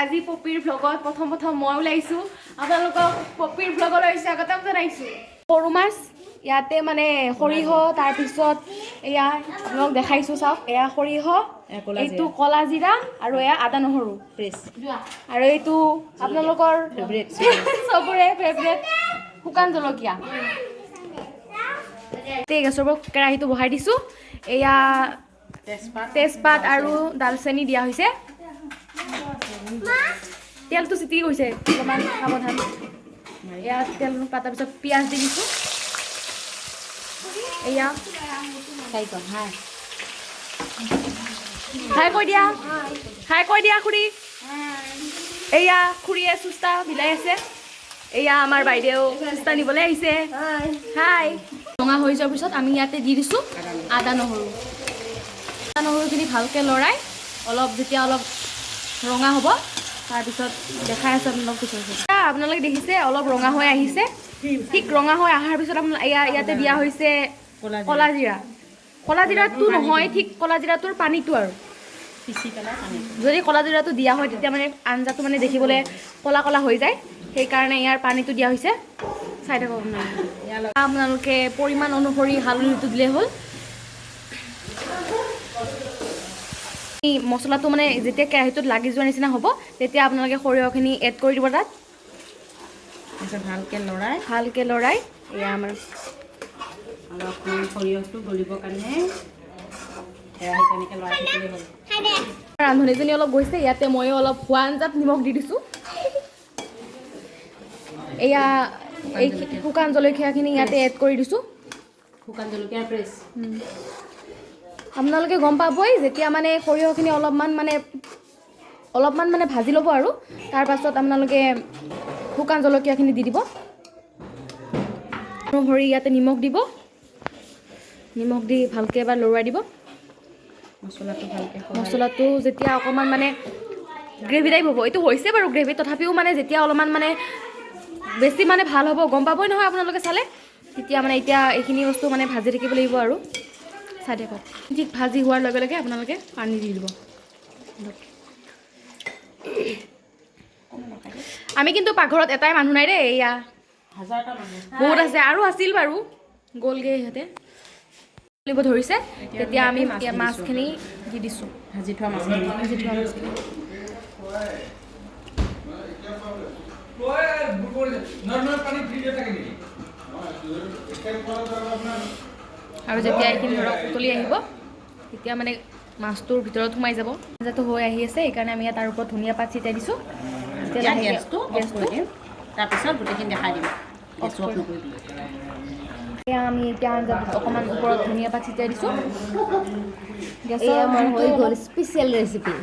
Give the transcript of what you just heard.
আজি পপিৰ ভ্লগত প্ৰথম মই ওলাইছোঁ আপোনালোকক পপিৰ ভ্লগলৈ স্বাগতম জনাইছোঁ। সৰু মাছ ইয়াতে মানে সৰিয়হ তাৰপিছত এয়া আপোনালোক দেখাইছোঁ চাওক এয়া সৰিয়হ এইটো কলা জিৰা আৰু এয়া আদা নহৰু পেষ্ট আৰু এইটো আপোনালোকৰ চবৰে ফেভৰেট শুকান জলকীয়া। গেছৰ পৰা কেৰাহীটো বহাই দিছোঁ। এয়া তেজপাত আৰু দালচেনি দিয়া হৈছে। তেলটো চিটি গৈছে অলপমান সাৱধান। এয়া তেল পাতাৰ পিছত পিঁয়াজ দি দিছোঁ। এয়া হাই কৈ দিয়া খুৰী। এয়া খুৰীয়ে চুস্তা বিলাই আছে। এয়া আমাৰ বাইদেউ চুস্তা নিবলৈ আহিছে। হাই ৰঙা হৈ যোৱাৰ পিছত আমি ইয়াতে দি দিছোঁ আদা নহৰুখিনি ভালকৈ লৰাই যেতিয়া অলপ ৰঙা হ'ব তাৰপিছত দেখাই আছোঁ আপোনালোক পিছত। আপোনালোকে দেখিছে অলপ ৰঙা হৈ আহিছে। ঠিক ৰঙা হৈ অহাৰ পিছত আপোনাৰ ইয়াতে দিয়া হৈছে কলা জিৰা। কলা জিৰাটো নহয়, ঠিক কলা জিৰাটোৰ পানীটো আৰু যদি কলা জিৰাটো দিয়া হয় তেতিয়া মানে আঞ্জাটো মানে দেখিবলৈ কলা কলা হৈ যায়, সেইকাৰণে ইয়াৰ পানীটো দিয়া হৈছে। চাই থাকক আপোনালোকে পৰিমাণ অনুসৰি হালধিটো দিলেই হ'ল। মছলাটো মানে যেতিয়া কেৰাহীটোত লাগি যোৱাৰ নিচিনা হ'ব তেতিয়া আপোনালোকে সৰিয়হখিনি এড কৰি দিব তাত। তাৰপিছত ভালকৈ লৰাই এয়া আমাৰ সৰিয়হটো গলিবৰ কাৰণে কেৰাহীত লৰাই থাকিলেই হ'ল। ৰান্ধনীজনী অলপ গৈছে, ইয়াতে ময়ো অলপ হোৱা আঞ্জাত নিমখ দি দিছোঁ। এয়া এই শুকান জলকীয়াখিনি ইয়াতে এড কৰি দিছোঁ। শুকান জলকীয়া পেষ্ট আপোনালোকে গম পাবই যেতিয়া মানে সৰিয়হখিনি অলপমান মানে ভাজি ল'ব আৰু তাৰপাছত আপোনালোকে শুকান জলকীয়াখিনি দি দিব। অনুসৰি ইয়াতে নিমখ দিব। নিমখ দি ভালকৈ এবাৰ লৰাই দিব। মছলাটো যেতিয়া অকণমান মানে গ্ৰেভি টাইপ হ'ব, এইটো হৈছে বাৰু গ্ৰেভি, তথাপিও মানে যেতিয়া অলপমান মানে বেছি মানে ভাল হ'ব গম পাবই নহয় আপোনালোকে চালে। তেতিয়া মানে এতিয়া এইখিনি বস্তু মানে ভাজি থাকিব লাগিব আৰু চাই থাকক। ঠিক ভাজি হোৱাৰ লগে লগে আপোনালোকে পানী দি দিব। আমি কিন্তু পাকঘৰত এটাই মানুহ নাই দেই, এয়া বহুত আছে আৰু আছিল বাৰু গ'লগৈ সিহঁতে দিব ধৰিছে। তেতিয়া আমি মাছখিনি দি দিছোঁ, ভাজি থোৱা মাছখিনি। আৰু যেতিয়া এইখিনি ধৰক উতলি আহিব তেতিয়া মানে মাছটোৰ ভিতৰত সোমাই যাব। আঞ্জাটো হৈ আহি আছে, সেইকাৰণে আমি তাৰ ওপৰত ধনিয়া পাত ছিটাই দিছোঁ। গেছটো তাৰপিছত গোটেইখিনি দেখাই দিম। আমি এতিয়া আঞ্জাত অকণমান ওপৰত ধনিয়া পাত ছিটাই দিছোঁ। গেছৰ হৈ গ'ল স্পেচিয়েল ৰেচিপি।